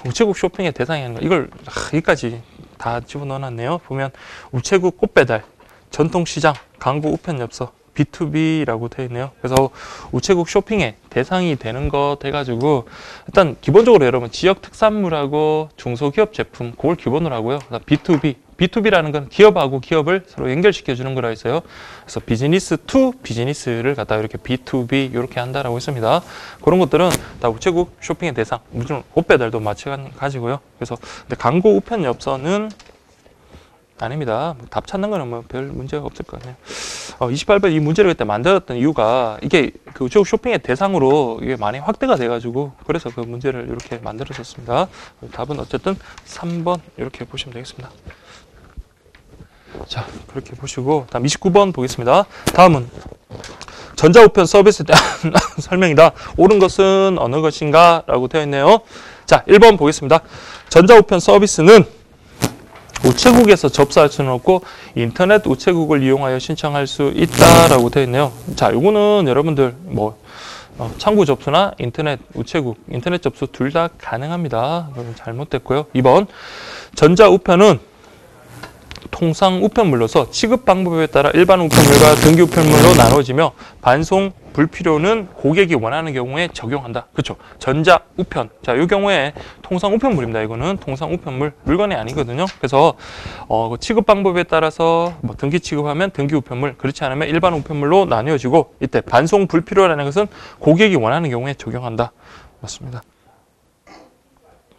우체국 쇼핑의 대상이 하는 거 이걸 여기까지 다 집어넣어놨네요. 보면 우체국 꽃배달, 전통시장, 광고 우편 엽서, B2B라고 되어 있네요. 그래서 우체국 쇼핑의 대상이 되는 거 돼가지고 일단 기본적으로 여러분 지역 특산물하고 중소기업 제품 그걸 기본으로 하고요. B2B, B2B라는 건 기업하고 기업을 서로 연결시켜 주는 거라 했어요. 그래서 비즈니스 투 비즈니스를 갖다 이렇게 B2B 이렇게 한다라고 했습니다. 그런 것들은 다 우체국 쇼핑의 대상, 물론 옷 배달도 마찬가지고요. 그래서 근데 광고 우편 엽서는 아닙니다. 답 찾는 거는 뭐 별 문제가 없을 거 아니에요. 28번 이 문제를 그때 만들었던 이유가 이게 그 우체국 쇼핑의 대상으로 이게 많이 확대가 돼가지고 그래서 그 문제를 이렇게 만들어졌습니다. 답은 어쨌든 3번 이렇게 보시면 되겠습니다. 자, 그렇게 보시고 다음 29번 보겠습니다. 다음은 전자우편 서비스에 대한 설명이다. 옳은 것은 어느 것인가? 라고 되어 있네요. 자, 1번 보겠습니다. 전자우편 서비스는 우체국에서 접수할 수는 없고 인터넷 우체국을 이용하여 신청할 수 있다라고 되어 있네요. 자, 요거는 여러분들 뭐 창구 접수나 인터넷 우체국, 인터넷 접수 둘 다 가능합니다. 그건 잘못됐고요. 2번 전자우편은 통상 우편물로서 취급 방법에 따라 일반 우편물과 등기 우편물로 나눠지며 반송 불필요는 고객이 원하는 경우에 적용한다. 그렇죠? 전자 우편. 자, 이 경우에 통상 우편물입니다. 이거는 통상 우편물 물건이 아니거든요. 그래서 취급 방법에 따라서 뭐 등기 취급하면 등기 우편물, 그렇지 않으면 일반 우편물로 나뉘어지고 이때 반송 불필요라는 것은 고객이 원하는 경우에 적용한다. 맞습니다.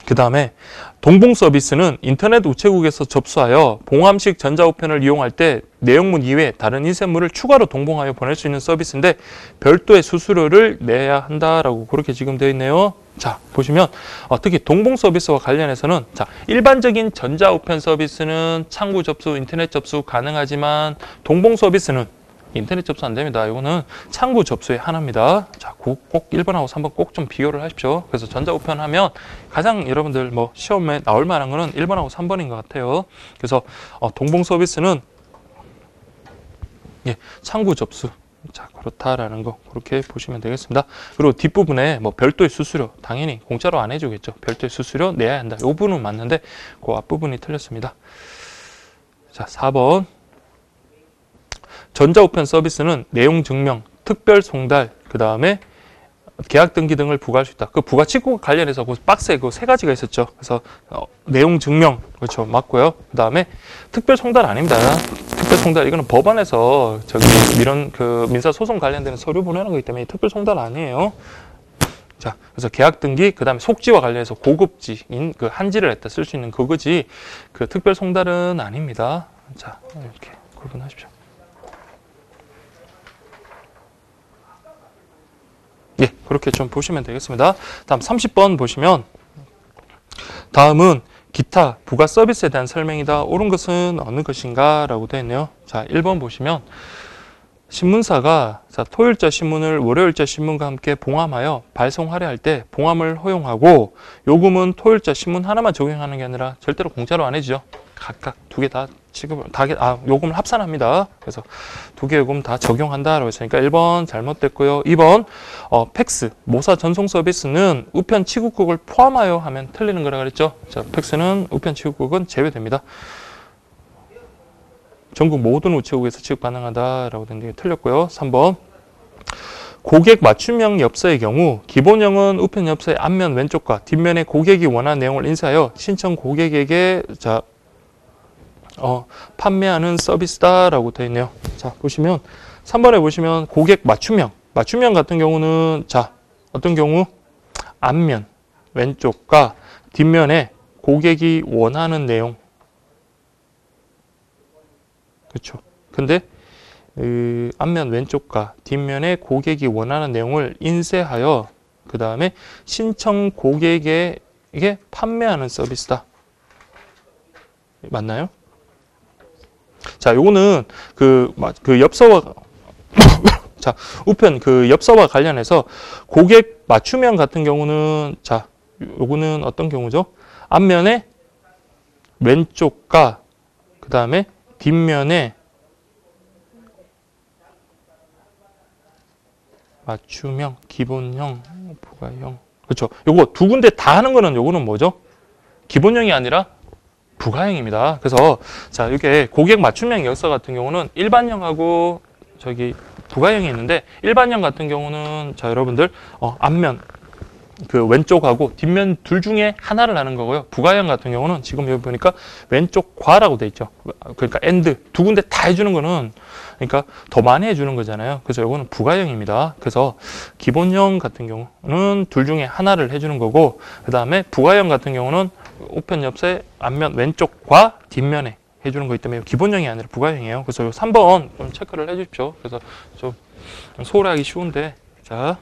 그 다음에 동봉 서비스는 인터넷 우체국에서 접수하여 봉함식 전자우편을 이용할 때 내용물 이외에 다른 인쇄물을 추가로 동봉하여 보낼 수 있는 서비스인데 별도의 수수료를 내야 한다라고 그렇게 지금 되어 있네요. 자, 보시면 특히 동봉 서비스와 관련해서는 자, 일반적인 전자우편 서비스는 창구 접수, 인터넷 접수 가능하지만 동봉 서비스는 인터넷 접수 안 됩니다. 이거는 창구 접수의 하나입니다. 자, 꼭 1번하고 3번 꼭 좀 비교를 하십시오. 그래서 전자우편 하면 가장 여러분들 뭐 시험에 나올 만한 거는 1번하고 3번인 것 같아요. 그래서 동봉 서비스는 예, 창구 접수. 자, 그렇다라는 거 그렇게 보시면 되겠습니다. 그리고 뒷부분에 뭐 별도의 수수료 당연히 공짜로 안 해주겠죠. 별도의 수수료 내야 한다. 이 부분은 맞는데 그 앞부분이 틀렸습니다. 자, 4번. 전자우편 서비스는 내용 증명, 특별 송달, 그 다음에 계약 등기 등을 부과할 수 있다. 그 부가 취급과 관련해서 그 박스에 그 세 가지가 있었죠. 그래서 내용 증명, 그렇죠, 맞고요. 그 다음에 특별 송달 아닙니다. 특별 송달 이거는 법원에서 저기 이런 그 민사 소송 관련되는 서류 보내는 거기 때문에 특별 송달 아니에요. 자, 그래서 계약 등기, 그 다음에 속지와 관련해서 고급지인 그 한지를 했다 쓸 수 있는 그거지. 그 특별 송달은 아닙니다. 자, 이렇게 구분하십시오. 예, 그렇게 좀 보시면 되겠습니다. 다음 30번 보시면 다음은 기타 부가 서비스에 대한 설명이다. 옳은 것은 어느 것인가? 라고 되어 있네요. 자, 1번 보시면 신문사가 자, 토요일자 신문을 월요일자 신문과 함께 봉함하여 발송하려 할 때 봉함을 허용하고 요금은 토요일자 신문 하나만 적용하는 게 아니라 절대로 공짜로 안 해주죠. 각각 두 개 다 취급을 요금을 합산합니다. 그래서 두 개 요금 다 적용한다라고 했으니까 1번 잘못됐고요. 2번 팩스 모사 전송 서비스는 우편 취급국을 포함하여 하면 틀리는 거라 그랬죠. 자, 팩스는 우편 취급국은 제외됩니다. 전국 모든 우체국에서 취급 가능하다라고 된 게 틀렸고요. 3번 고객 맞춤형 엽서의 경우 기본형은 우편 엽서의 앞면 왼쪽과 뒷면에 고객이 원하는 내용을 인쇄하여 신청 고객에게 판매하는 서비스다라고 되어 있네요. 자, 보시면 3번에 보시면 고객 맞춤형 같은 경우는 자, 어떤 경우 앞면 왼쪽과 뒷면에 고객이 원하는 내용. 그렇죠. 근데 앞면 왼쪽과 뒷면에 고객이 원하는 내용을 인쇄하여 그 다음에 신청 고객에게 판매하는 서비스다. 맞나요? 자, 요거는 그 엽서와 자, 우편 그 엽서와 관련해서 고객 맞춤형 같은 경우는 자, 요거는 어떤 경우죠? 앞면에 왼쪽과 그 다음에 뒷면에 맞춤형, 기본형, 부가형. 그렇죠. 요거 두 군데 다 하는 거는 요거는 뭐죠? 기본형이 아니라 부가형입니다. 그래서 자, 이게 고객 맞춤형 엽서 같은 경우는 일반형하고 부가형이 있는데 일반형 같은 경우는 자, 여러분들 앞면 그 왼쪽하고 뒷면 둘 중에 하나를 하는 거고요. 부가형 같은 경우는 지금 여기 보니까 왼쪽 과라고 돼 있죠. 그러니까 엔드 두 군데 다 해주는 거는 그러니까 더 많이 해주는 거잖아요. 그래서 이거는 부가형입니다. 그래서 기본형 같은 경우는 둘 중에 하나를 해주는 거고 그 다음에 부가형 같은 경우는 우편 엽서의 앞면 왼쪽과 뒷면에 해주는 거기 때문에 기본형이 아니라 부가형이에요. 그래서 3번 좀 체크를 해주십시오. 그래서 좀 소홀하기 쉬운데 자.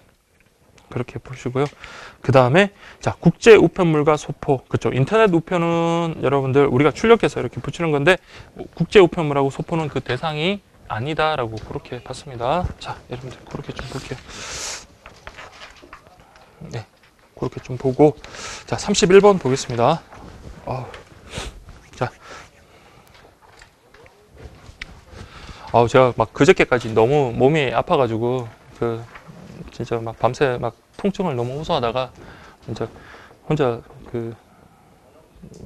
그렇게 보시고요. 그 다음에 자, 국제 우편물과 소포. 그렇죠. 인터넷 우편은 여러분들 우리가 출력해서 이렇게 붙이는 건데 국제 우편물하고 소포는 그 대상이 아니다라고 그렇게 봤습니다. 자, 여러분들 그렇게 좀 볼게요. 네, 그렇게 좀 보고 자, 31번 보겠습니다. 자, 제가 막 그저께까지 너무 몸이 아파가지고 진짜 막 밤새 막 통증을 너무 호소하다가 진짜 혼자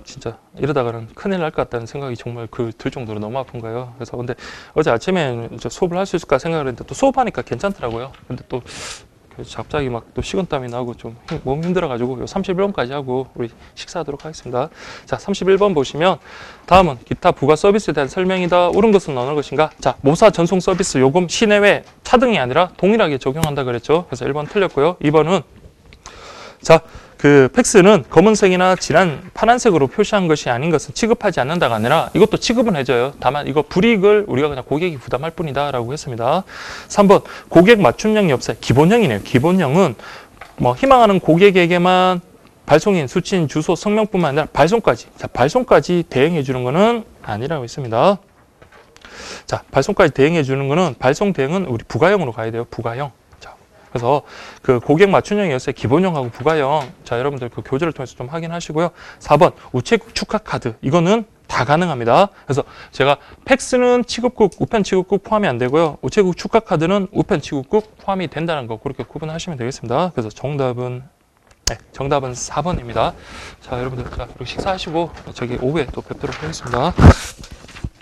진짜 이러다가는 큰일 날 것 같다는 생각이 정말 들 정도로 너무 아픈 거예요. 그래서 근데 어제 아침에 수업을 할 수 있을까 생각을 했는데 또 수업하니까 괜찮더라고요. 근데 또 갑자기 막 또 식은땀이 나고 좀 몸 힘들어가지고 31번까지 하고 우리 식사하도록 하겠습니다. 자, 31번 보시면 다음은 기타 부가 서비스에 대한 설명이다. 옳은 것은 어느 것인가? 자, 모사 전송 서비스 요금 시내외 차등이 아니라 동일하게 적용한다 그랬죠. 그래서 1번 틀렸고요. 2번은 자, 팩스는 검은색이나 진한 파란색으로 표시한 것이 아닌 것은 취급하지 않는다가 아니라 이것도 취급은 해줘요. 다만 이거 불이익을 우리가 그냥 고객이 부담할 뿐이다 라고 했습니다. 3번 고객 맞춤형 엽서 기본형이네요. 기본형은 희망하는 고객에게만 발송인, 수취인, 주소, 성명뿐만 아니라 발송까지 발송까지 대행해 주는 것은 아니라고 했습니다. 자, 발송까지 대행해 주는 것은 발송 대행은 우리 부가형으로 가야 돼요. 부가형. 그래서 고객 맞춤형 엽서의 기본형하고 부가형 자, 여러분들 교재를 통해서 좀 확인하시고요. 4번 우체국 축하 카드 이거는 다 가능합니다. 그래서 제가 팩스는 취급국, 우편 취급국 포함이 안 되고요. 우체국 축하 카드는 우편 취급국 포함이 된다는 거 그렇게 구분하시면 되겠습니다. 그래서 정답은 4번입니다. 자, 여러분들 자, 그리고 식사하시고 오후에 또 뵙도록 하겠습니다.